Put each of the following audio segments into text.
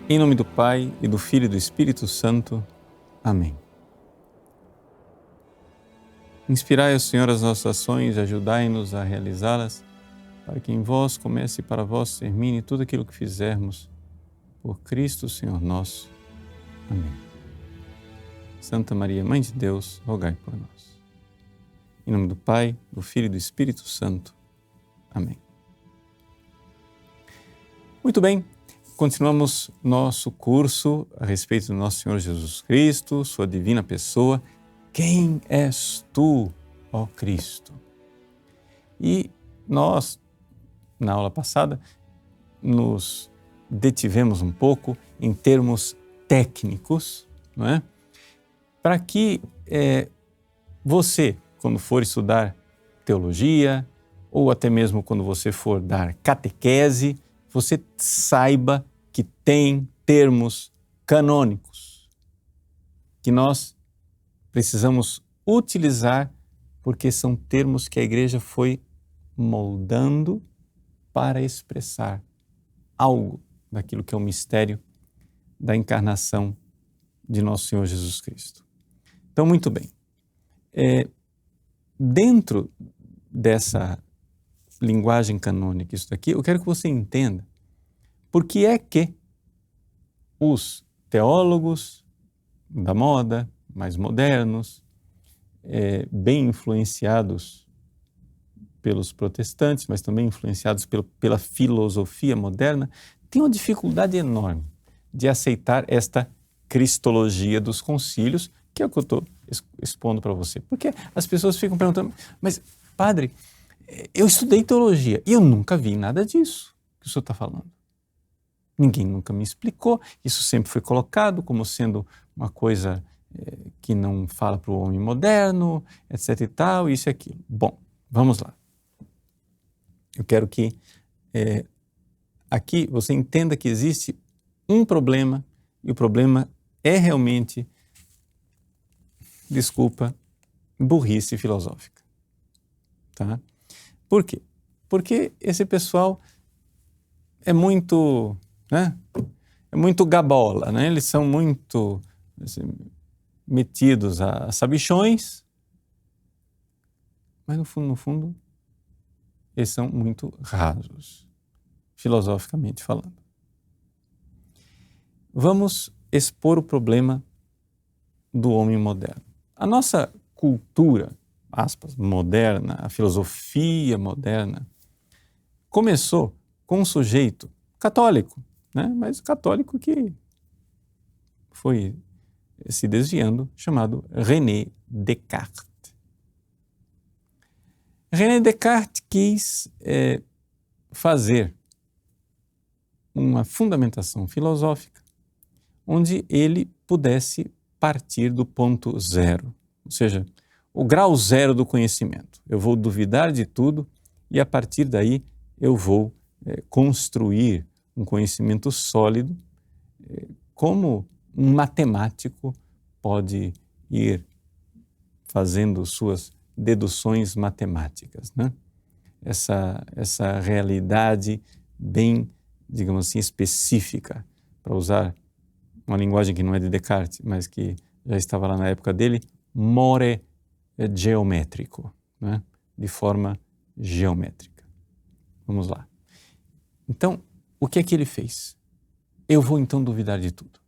Em nome do Pai, e do Filho e do Espírito Santo. Amém. Inspirai, Senhor, as nossas ações, ajudai-nos a realizá-las, para que em vós comece e para vós termine tudo aquilo que fizermos. Por Cristo, Senhor nosso. Amém. Santa Maria, Mãe de Deus, rogai por nós. Em nome do Pai, do Filho e do Espírito Santo. Amém. Muito bem. Continuamos nosso curso a respeito do nosso Senhor Jesus Cristo, sua divina pessoa. Quem és tu, ó Cristo? E nós, na aula passada, nos detivemos um pouco em termos técnicos, não é? Para que você, quando for estudar teologia, ou até mesmo quando você for dar catequese, você saiba que tem termos canônicos que nós precisamos utilizar porque são termos que a Igreja foi moldando para expressar algo daquilo que é o mistério da encarnação de nosso Senhor Jesus Cristo. Então, muito bem. Dentro dessa linguagem canônica, isso daqui, eu quero que você entenda por que é que os teólogos da moda, mais modernos, bem influenciados pelos protestantes, mas também influenciados pela filosofia moderna, têm uma dificuldade enorme de aceitar esta cristologia dos concílios, que é o que eu estou expondo para você. Porque as pessoas ficam perguntando, mas padre, eu estudei teologia e eu nunca vi nada disso que o senhor está falando. Ninguém nunca me explicou, isso sempre foi colocado como sendo uma coisa que não fala para o homem moderno, etc e tal, isso e aquilo. Bom, vamos lá. Eu quero que aqui você entenda que existe um problema, e o problema é realmente, desculpa, burrice filosófica. Tá? Por quê? Porque esse pessoal é muito, né? É muito gabola, né? Eles são muito assim, metidos a sabichões, mas no fundo, eles são muito rasos, filosoficamente falando. Vamos expor o problema do homem moderno. A nossa cultura, aspas, moderna, a filosofia moderna, começou com um sujeito católico, né? Mas católico que foi se desviando, chamado René Descartes. René Descartes quis fazer uma fundamentação filosófica onde ele pudesse partir do ponto zero, ou seja, o grau zero do conhecimento. Eu vou duvidar de tudo e a partir daí eu vou construir um conhecimento sólido, como um matemático pode ir fazendo suas deduções matemáticas, né? Essa realidade bem, digamos assim, específica, para usar uma linguagem que não é de Descartes, mas que já estava lá na época dele, more geométrico, né? De forma geométrica. Vamos lá. Então, o que é que ele fez? Eu vou então duvidar de tudo.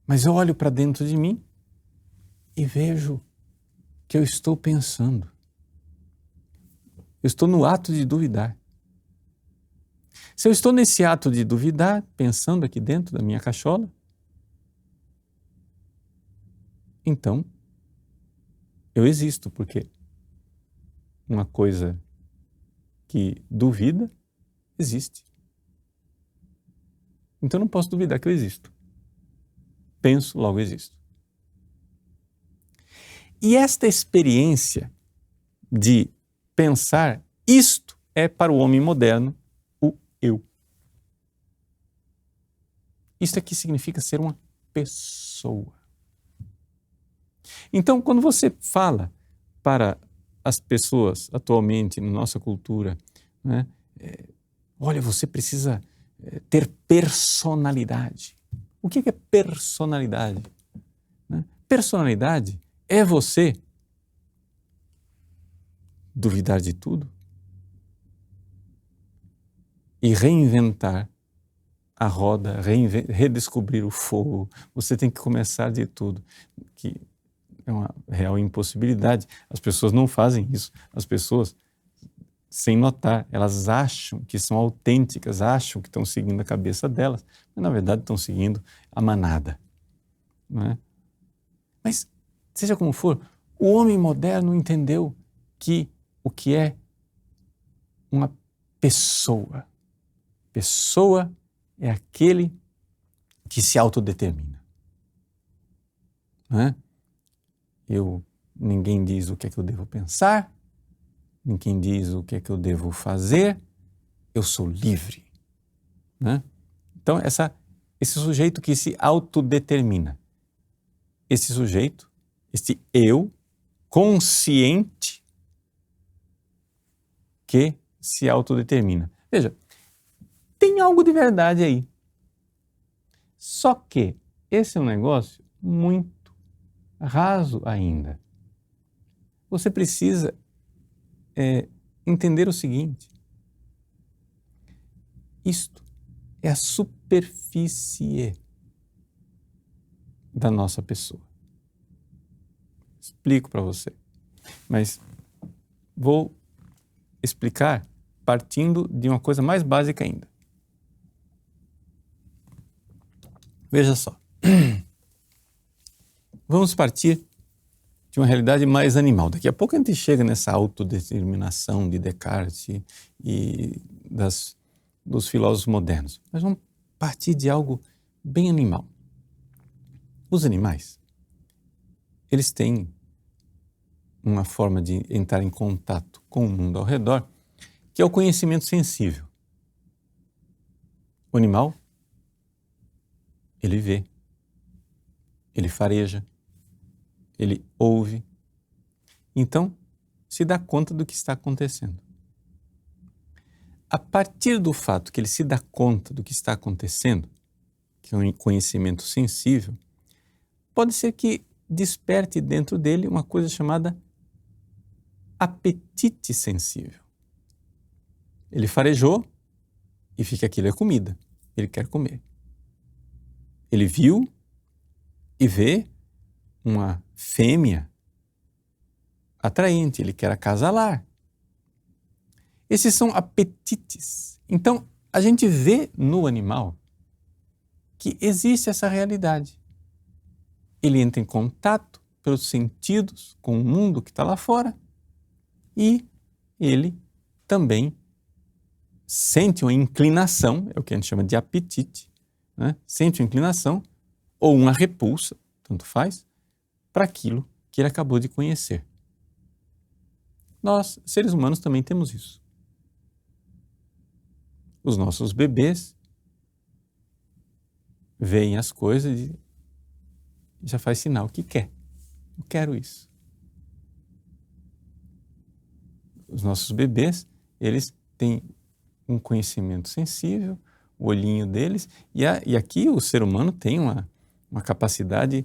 Mas eu olho para dentro de mim e vejo que eu estou pensando. Eu estou no ato de duvidar. Se eu estou nesse ato de duvidar, pensando aqui dentro da minha cachola, então eu existo, porque uma coisa que duvida existe. Então eu não posso duvidar que eu existo. Penso, logo existo. E esta experiência de pensar, isto é para o homem moderno o eu. Isto aqui significa ser uma pessoa. Então, quando você fala para as pessoas atualmente na nossa cultura, né, olha, você precisa ter personalidade. O que é personalidade? Né? Personalidade é você duvidar de tudo e reinventar a roda, redescobrir o fogo. Você tem que começar de tudo, que é uma real impossibilidade. As pessoas não fazem isso. As pessoas, sem notar, elas acham que são autênticas, acham que estão seguindo a cabeça delas, mas na verdade estão seguindo a manada. Não é? Mas, seja como for, o homem moderno entendeu que o que é uma pessoa. Pessoa é aquele que se autodetermina. Não é? Ninguém diz o que é que eu devo pensar, ninguém diz o que é que eu devo fazer, eu sou livre. Né? Então, esse sujeito que se autodetermina, esse sujeito, este eu consciente que se autodetermina. Veja, tem algo de verdade aí. Só que esse é um negócio muito raso ainda. Você precisa entender o seguinte: isto é a superfície da nossa pessoa. Explico para você, mas vou explicar partindo de uma coisa mais básica ainda. Veja só, vamos partir de uma realidade mais animal. Daqui a pouco a gente chega nessa autodeterminação de Descartes e dos filósofos modernos. Mas vamos partir de algo bem animal. Os animais, eles têm uma forma de entrar em contato com o mundo ao redor, que é o conhecimento sensível. O animal, ele vê, ele fareja, ele ouve, então se dá conta do que está acontecendo. A partir do fato que ele se dá conta do que está acontecendo, que é um conhecimento sensível, pode ser que desperte dentro dele uma coisa chamada apetite sensível. Ele farejou e fica aquilo é comida, ele quer comer. Ele viu e vê uma fêmea atraente, ele quer acasalar. Esses são apetites. Então, a gente vê no animal que existe essa realidade. Ele entra em contato pelos sentidos com o mundo que está lá fora e ele também sente uma inclinação, é o que a gente chama de apetite, né? Sente uma inclinação ou uma repulsa, tanto faz, para aquilo que ele acabou de conhecer. Nós, seres humanos, também temos isso. Os nossos bebês veem as coisas e já faz sinal que quer. Eu quero isso. Os nossos bebês, eles têm um conhecimento sensível, o olhinho deles, e aqui o ser humano tem uma capacidade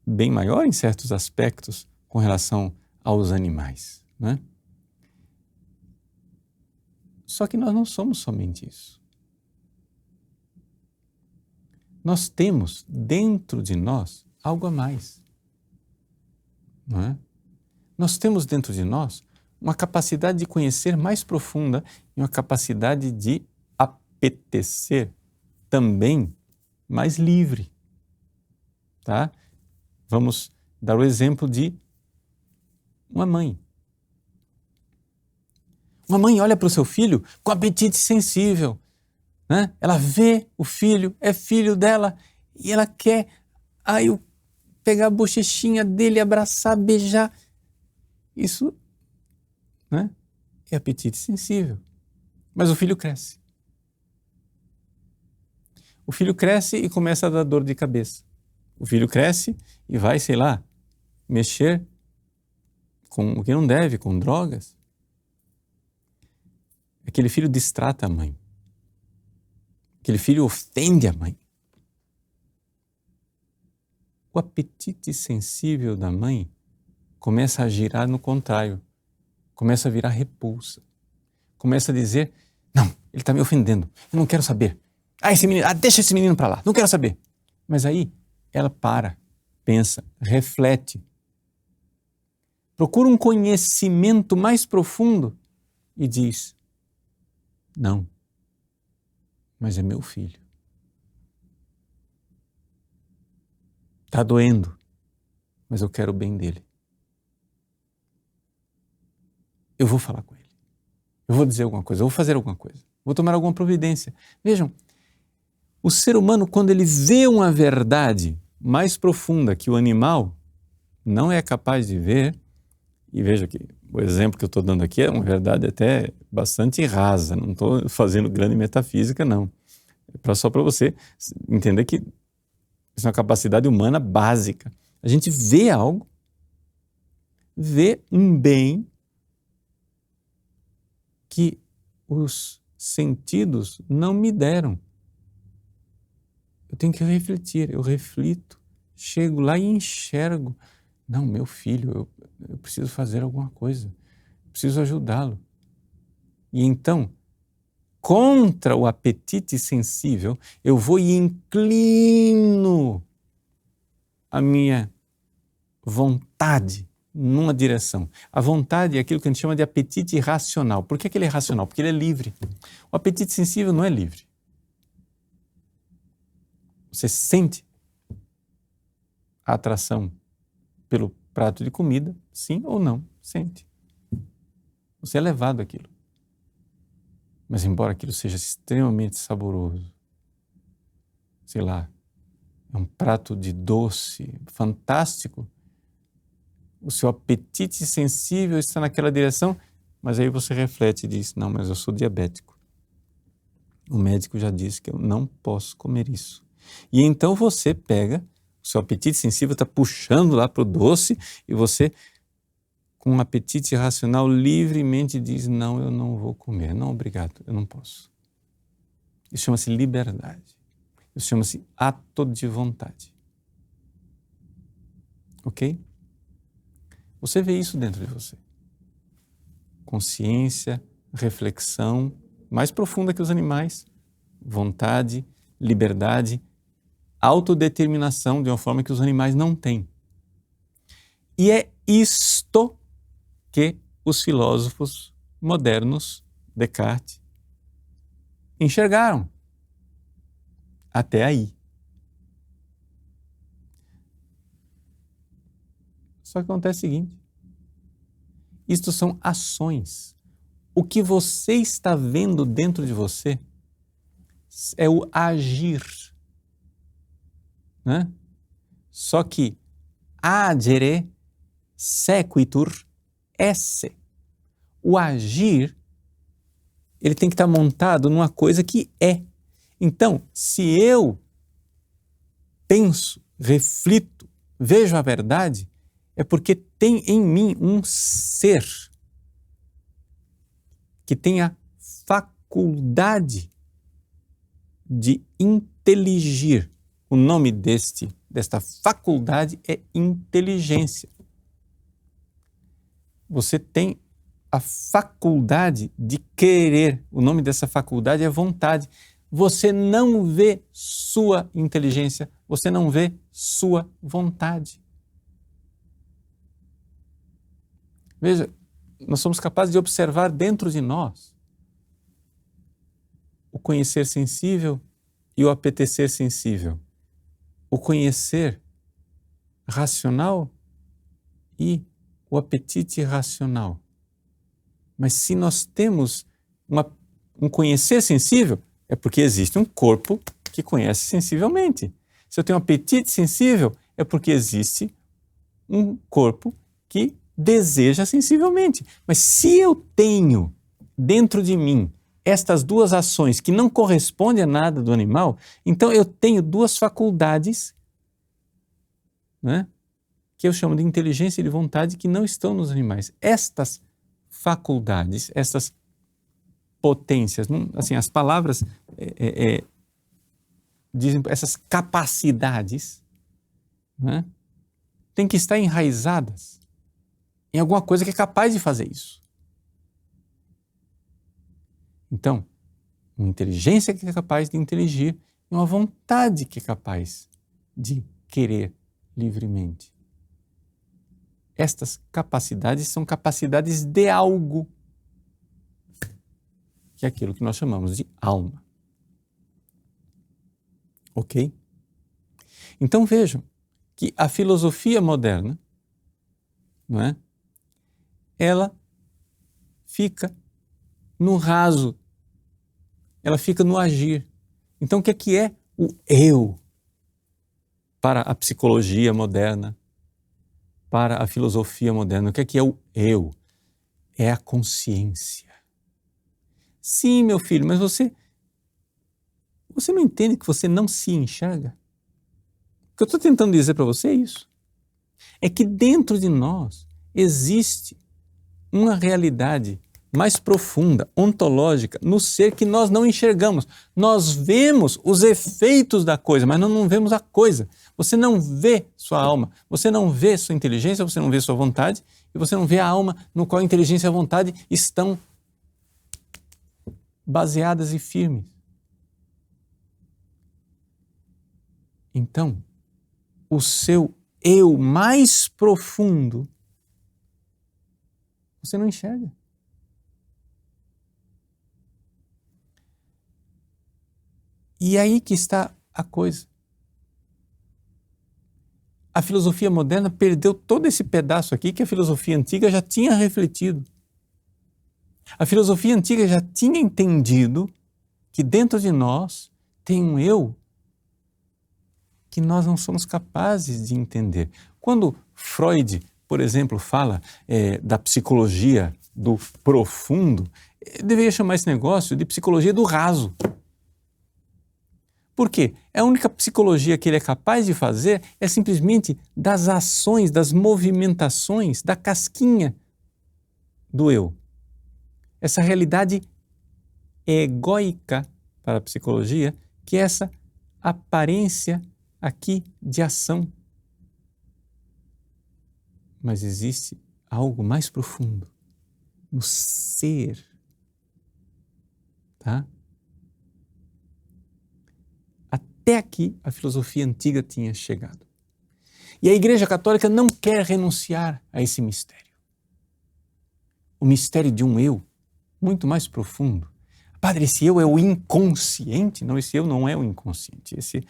bem maior em certos aspectos com relação aos animais, né? Só que nós não somos somente isso. Nós temos dentro de nós algo a mais, não é? Nós temos dentro de nós uma capacidade de conhecer mais profunda e uma capacidade de apetecer também mais livre, tá? Vamos dar o exemplo de uma mãe. Uma mãe olha para o seu filho com apetite sensível, né? Ela vê o filho, é filho dela e ela quer pegar a bochechinha dele, abraçar, beijar. Isso, né, é apetite sensível. Mas o filho cresce. O filho cresce e começa a dar dor de cabeça. O filho cresce e vai, sei lá, mexer com o que não deve, com drogas. Aquele filho distrata a mãe. aquele filho ofende a mãe. O apetite sensível da mãe começa a girar no contrário, começa a virar repulsa, começa a dizer, não, ele está me ofendendo, eu não quero saber. Esse menino, deixa esse menino para lá, não quero saber. Mas aí ela para, pensa, reflete, procura um conhecimento mais profundo e diz, não, mas é meu filho. Está doendo, mas eu quero o bem dele. Eu vou falar com ele. Eu vou dizer alguma coisa, eu vou fazer alguma coisa, vou tomar alguma providência. Vejam, o ser humano, quando ele vê uma verdade mais profunda que o animal não é capaz de ver, e veja que o exemplo que eu estou dando aqui é uma verdade até bastante rasa, não estou fazendo grande metafísica, não. É só para você entender que isso é uma capacidade humana básica. A gente vê algo, vê um bem que os sentidos não me deram. Eu tenho que refletir, eu reflito, chego lá e enxergo. Não, meu filho, eu preciso fazer alguma coisa, preciso ajudá-lo. E então, contra o apetite sensível, eu vou e inclino a minha vontade numa direção. A vontade é aquilo que a gente chama de apetite irracional. Por que ele é racional? Porque ele é livre. O apetite sensível não é livre. Você sente a atração pelo prato de comida, sim ou não? Sente. Você é levado àquilo. Mas embora aquilo seja extremamente saboroso, sei lá, é um prato de doce fantástico, o seu apetite sensível está naquela direção, mas aí você reflete e diz, não, mas eu sou diabético. O médico já disse que eu não posso comer isso. E então você pega, o seu apetite sensível está puxando lá para o doce e você, com um apetite racional, livremente diz, não, eu não vou comer, não, obrigado, eu não posso. Isso chama-se liberdade. Isso chama-se ato de vontade. Ok? Você vê isso dentro de você. Consciência, reflexão, mais profunda que os animais, vontade, liberdade, autodeterminação de uma forma que os animais não têm. E é isto que os filósofos modernos, Descartes, enxergaram. Até aí. Só que acontece o seguinte, isto são ações. O que você está vendo dentro de você é o agir. Né? Só que agere sequitur esse. O agir, ele tem que estar montado numa coisa que é. Então, se eu penso, reflito, vejo a verdade, é porque tem em mim um ser que tem a faculdade de inteligir. O nome desta faculdade é inteligência. Você tem a faculdade de querer. O nome dessa faculdade é vontade. Você não vê sua inteligência, você não vê sua vontade. Veja, nós somos capazes de observar dentro de nós o conhecer sensível e o apetecer sensível. O conhecer racional e o apetite racional. Mas se nós temos um conhecer sensível, é porque existe um corpo que conhece sensivelmente. Se eu tenho um apetite sensível, é porque existe um corpo que deseja sensivelmente. Mas se eu tenho dentro de mim estas duas ações que não correspondem a nada do animal, então eu tenho duas faculdades, né, que eu chamo de inteligência e de vontade, que não estão nos animais. Estas faculdades, estas potências, assim, as palavras dizem, essas capacidades, né, têm que estar enraizadas em alguma coisa que é capaz de fazer isso. Então, uma inteligência que é capaz de inteligir e uma vontade que é capaz de querer livremente. Estas capacidades são capacidades de algo, que é aquilo que nós chamamos de alma. Ok? Então vejam que a filosofia moderna, não é? Ela fica no raso, ela fica no agir. Então o que é o eu para a psicologia moderna, para a filosofia moderna? O que é o eu? É a consciência. Sim, meu filho, mas você não entende que você não se enxerga? O que eu estou tentando dizer para você é isso. É que dentro de nós existe uma realidade mais profunda, ontológica, no ser que nós não enxergamos. Nós vemos os efeitos da coisa, mas nós não vemos a coisa. Você não vê sua alma, você não vê sua inteligência, você não vê sua vontade, e você não vê a alma no qual a inteligência e a vontade estão baseadas e firmes. Então, o seu eu mais profundo, você não enxerga. E aí que está a coisa. A filosofia moderna perdeu todo esse pedaço aqui que a filosofia antiga já tinha refletido. A filosofia antiga já tinha entendido que dentro de nós tem um eu que nós não somos capazes de entender. Quando Freud, por exemplo, fala da psicologia do profundo, deveria chamar esse negócio de psicologia do raso. Por quê? A única psicologia que ele é capaz de fazer é simplesmente das ações, das movimentações, da casquinha do eu. Essa realidade egóica para a psicologia, que é essa aparência aqui de ação. Mas existe algo mais profundo no ser, tá? Até aqui a filosofia antiga tinha chegado. E a Igreja Católica não quer renunciar a esse mistério. O mistério de um eu muito mais profundo. Padre, esse eu é o inconsciente? Não, esse eu não é o inconsciente. Esse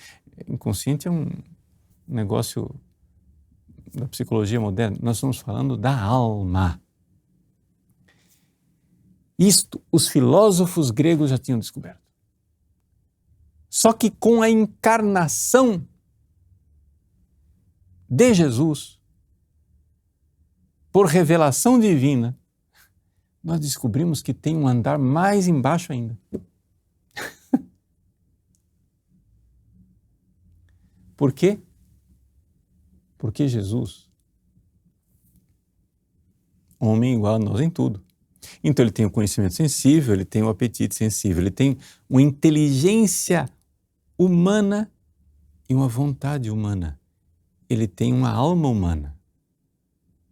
inconsciente é um negócio da psicologia moderna. Nós estamos falando da alma. Isto os filósofos gregos já tinham descoberto. Só que com a encarnação de Jesus, por revelação divina, nós descobrimos que tem um andar mais embaixo ainda. Por quê? Porque Jesus, homem igual a nós em tudo. Então ele tem o conhecimento sensível, ele tem o apetite sensível, ele tem uma inteligência humana e uma vontade humana. Ele tem uma alma humana.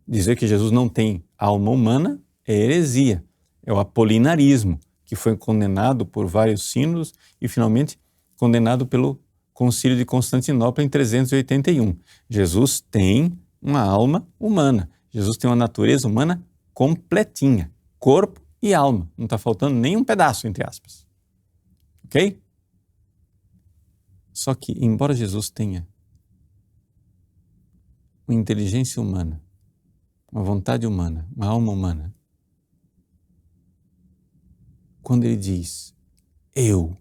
Dizer que Jesus não tem alma humana é heresia, é o apolinarismo, que foi condenado por vários sínodos e finalmente condenado pelo Concílio de Constantinopla em 381. Jesus tem uma alma humana, Jesus tem uma natureza humana completinha, corpo e alma, não está faltando nem um pedaço, entre aspas. Ok? Só que, embora Jesus tenha uma inteligência humana, uma vontade humana, uma alma humana, quando ele diz eu,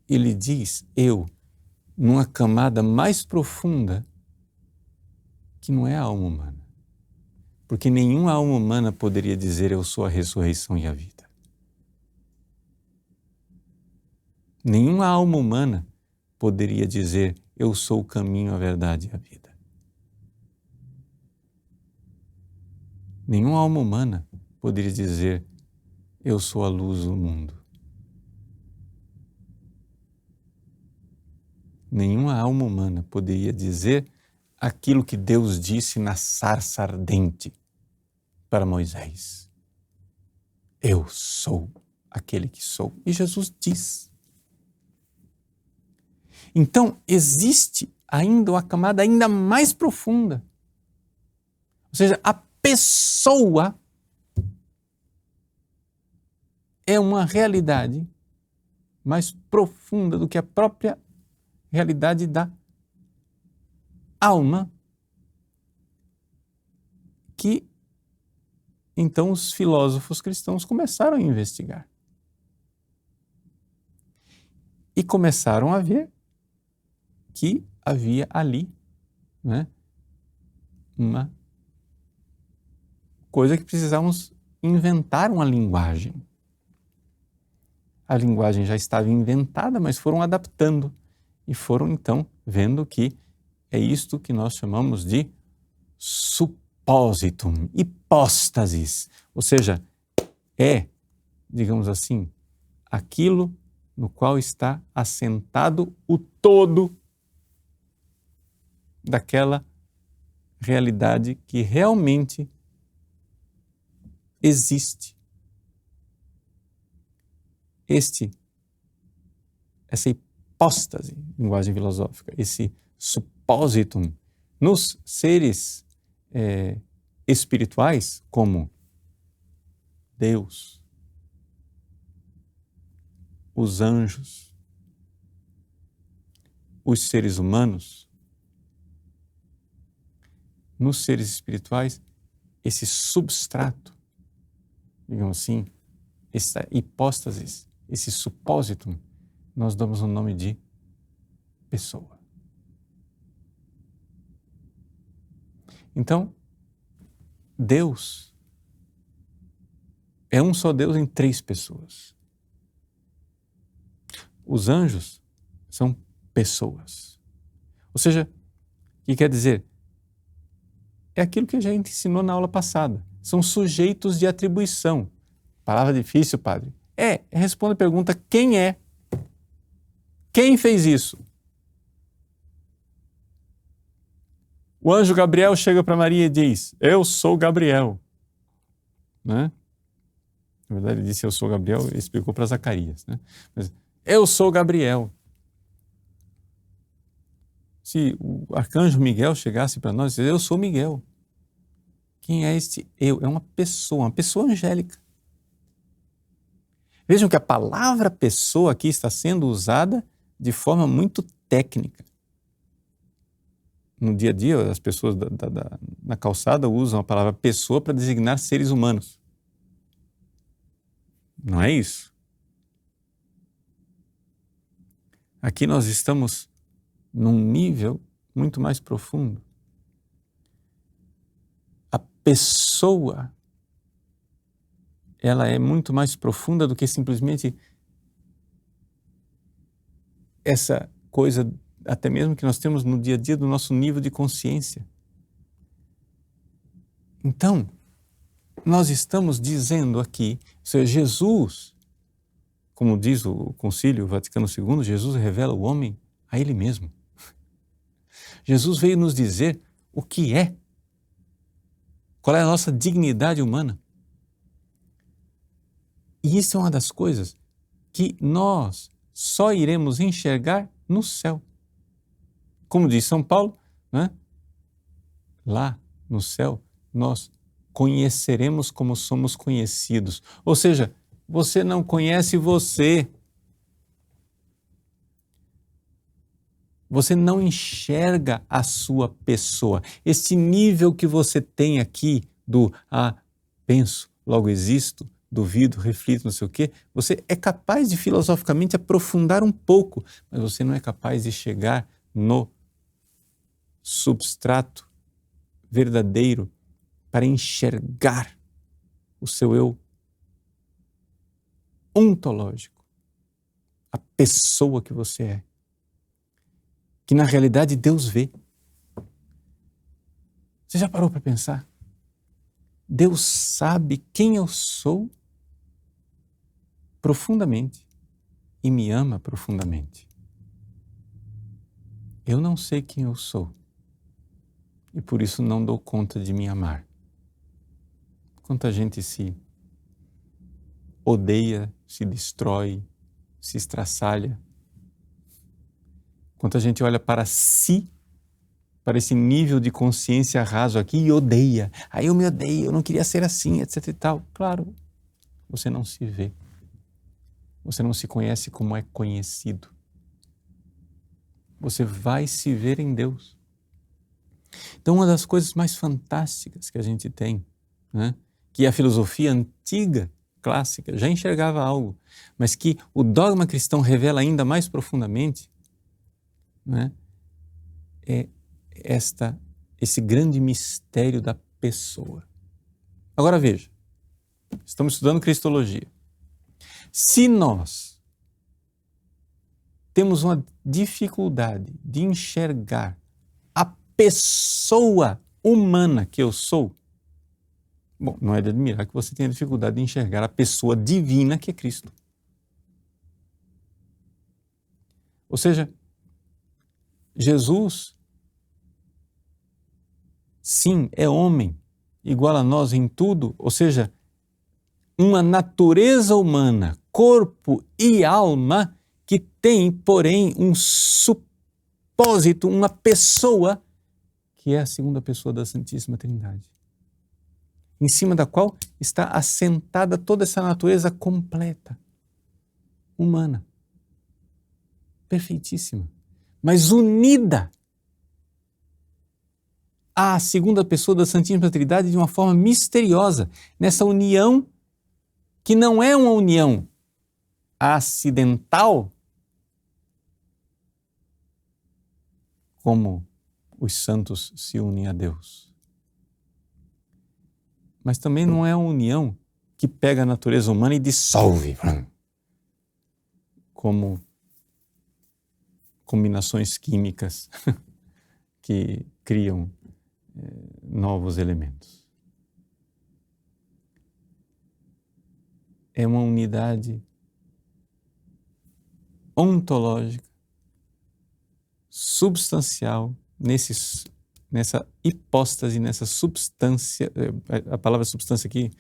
ele diz eu numa camada mais profunda que não é a alma humana. Porque nenhuma alma humana poderia dizer eu sou a ressurreição e a vida. Nenhuma alma humana poderia dizer eu sou o caminho, a verdade e a vida. Nenhuma alma humana poderia dizer eu sou a luz do mundo. nenhuma alma humana poderia dizer aquilo que Deus disse na sarça ardente para Moisés. Eu sou aquele que sou. E Jesus diz. Então, existe ainda uma camada ainda mais profunda. Ou seja, a pessoa é uma realidade mais profunda do que a própria realidade da alma, que então os filósofos cristãos começaram a investigar. E começaram a ver que havia ali, né, uma coisa que precisávamos inventar uma linguagem. A linguagem já estava inventada, mas foram adaptando e foram então vendo que é isto que nós chamamos de suppositum, hipóstasis, ou seja, é, digamos assim, aquilo no qual está assentado o todo daquela realidade que realmente existe. Essa hipóstase, linguagem filosófica, esse suppositum, nos seres espirituais, como Deus, os anjos, os seres humanos, nos seres espirituais, esse substrato, digamos assim, essa hipóstase, esse suppositum, nós damos o nome de pessoa. Então, Deus é um só Deus em 3 pessoas. Os anjos são pessoas. Ou seja, o que quer dizer? É aquilo que a gente ensinou na aula passada. São sujeitos de atribuição. Palavra difícil, padre. Responde a pergunta, quem é? Quem fez isso? O anjo Gabriel chega para Maria e diz, eu sou Gabriel. Né? Na verdade, ele disse eu sou Gabriel e explicou para Zacarias. Né? Mas, eu sou Gabriel. Se o arcanjo Miguel chegasse para nós e dissesse, eu sou Miguel. Quem é este eu? É uma pessoa angélica. Vejam que a palavra pessoa aqui está sendo usada de forma muito técnica. No dia a dia, as pessoas na calçada usam a palavra pessoa para designar seres humanos. Não é isso? Aqui nós estamos num nível muito mais profundo. A pessoa, ela é muito mais profunda do que simplesmente essa coisa, até mesmo que nós temos no dia a dia do nosso nível de consciência. Então, nós estamos dizendo aqui, ou seja, Jesus, como diz o Concílio Vaticano II, Jesus revela o homem a ele mesmo. Jesus veio nos dizer o que é, qual é a nossa dignidade humana. E isso é uma das coisas que nós só iremos enxergar no céu. Como diz São Paulo, né? Lá no céu nós conheceremos como somos conhecidos. Ou seja, você não conhece você. Você não enxerga a sua pessoa. Esse nível que você tem aqui do penso, logo existo, duvido, reflito, não sei o quê, você é capaz de filosoficamente aprofundar um pouco, mas você não é capaz de chegar no substrato verdadeiro para enxergar o seu eu ontológico, a pessoa que você é, que na realidade Deus vê. Você já parou para pensar? Deus sabe quem eu sou profundamente e me ama profundamente. eu não sei quem eu sou e por isso não dou conta de me amar. Quanta gente se odeia, se destrói, se estraçalha. Quanta gente olha para si, para esse nível de consciência raso aqui e odeia. Aí eu me odeio, eu não queria ser assim, etc e tal. Claro, você não se vê. Você não se conhece como é conhecido. Você vai se ver em Deus. Então, uma das coisas mais fantásticas que a gente tem, né, que a filosofia antiga, clássica, já enxergava algo, mas que o dogma cristão revela ainda mais profundamente, né, é esse grande mistério da pessoa. Agora veja, estamos estudando Cristologia. Se nós temos uma dificuldade de enxergar a pessoa humana que eu sou, bom, não é de admirar que você tenha dificuldade de enxergar a pessoa divina que é Cristo. Ou seja, Jesus, sim, é homem, igual a nós em tudo, ou seja, uma natureza humana, corpo e alma, que tem, porém, um supósito, uma pessoa, que é a segunda pessoa da Santíssima Trindade, em cima da qual está assentada toda essa natureza completa, humana, perfeitíssima, mas unida à segunda pessoa da Santíssima Trindade de uma forma misteriosa, nessa união que não é uma união acidental, como os santos se unem a Deus. Mas também não é uma união que pega a natureza humana e dissolve, como combinações químicas que criam novos elementos. É uma unidade ontológica, substancial, nessa hipóstase, nessa substância. A palavra substância aqui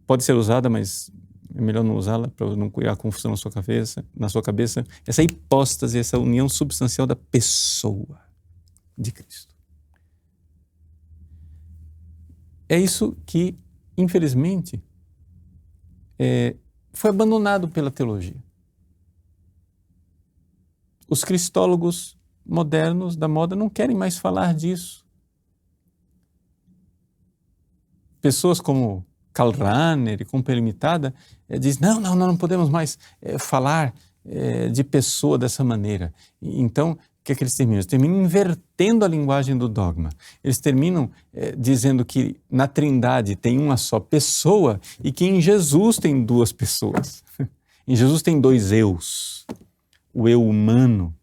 pode ser usada, mas é melhor não usá-la para não criar confusão na sua cabeça. Essa hipóstase, essa união substancial da pessoa de Cristo. É isso que, infelizmente, foi abandonado pela teologia. Os cristólogos modernos da moda não querem mais falar disso. Pessoas como Karl Rahner e Companhia Limitada dizem, não podemos mais falar de pessoa dessa maneira. Então, o que é que eles terminam? Eles terminam invertendo a linguagem do dogma. Eles terminam dizendo que na Trindade tem uma só pessoa e que em Jesus tem duas pessoas. Em Jesus tem dois eus. O eu humano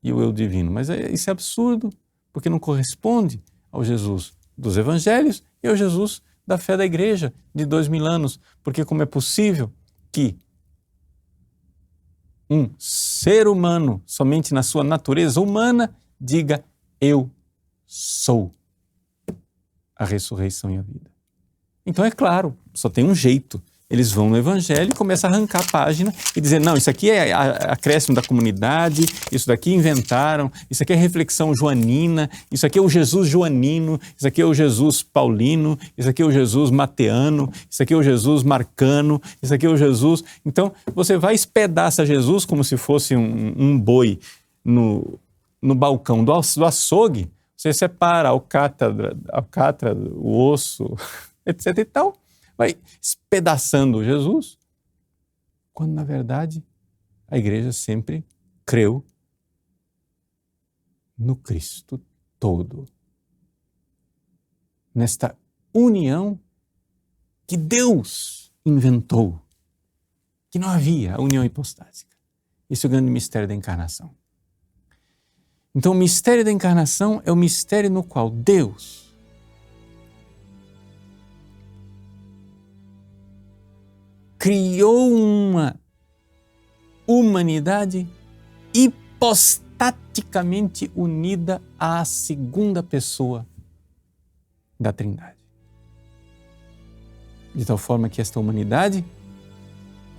e o eu divino. Mas isso é absurdo, porque não corresponde ao Jesus dos evangelhos e ao Jesus da fé da igreja de 2000 anos. Porque como é possível que um ser humano, somente na sua natureza humana, diga, eu sou a ressurreição e a vida? Então é claro, só tem um jeito. Eles vão no Evangelho e começam a arrancar a página e dizer, não, isso aqui é acréscimo da comunidade, isso daqui inventaram, isso aqui é reflexão joanina, isso aqui é o Jesus joanino, isso aqui é o Jesus paulino, isso aqui é o Jesus mateano, isso aqui é o Jesus marcano, isso aqui é o Jesus... Então, você vai espedaça Jesus como se fosse um boi no balcão do açougue, você separa a alcatra, o osso, etc e tal, vai espedaçando Jesus, quando na verdade a igreja sempre creu no Cristo todo. Nesta união que Deus inventou, que não havia a união hipostásica. Esse é o grande mistério da encarnação. Então o mistério da encarnação é o mistério no qual Deus criou uma humanidade hipostaticamente unida à segunda pessoa da Trindade. De tal forma que esta humanidade,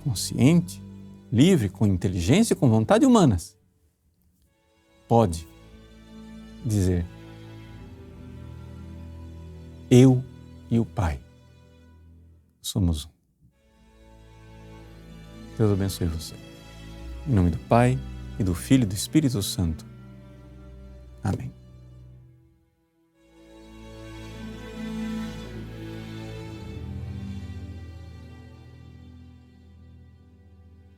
consciente, livre, com inteligência e com vontade humanas, pode dizer: eu e o Pai somos um. Deus abençoe você. Em nome do Pai, e do Filho e do Espírito Santo. Amém.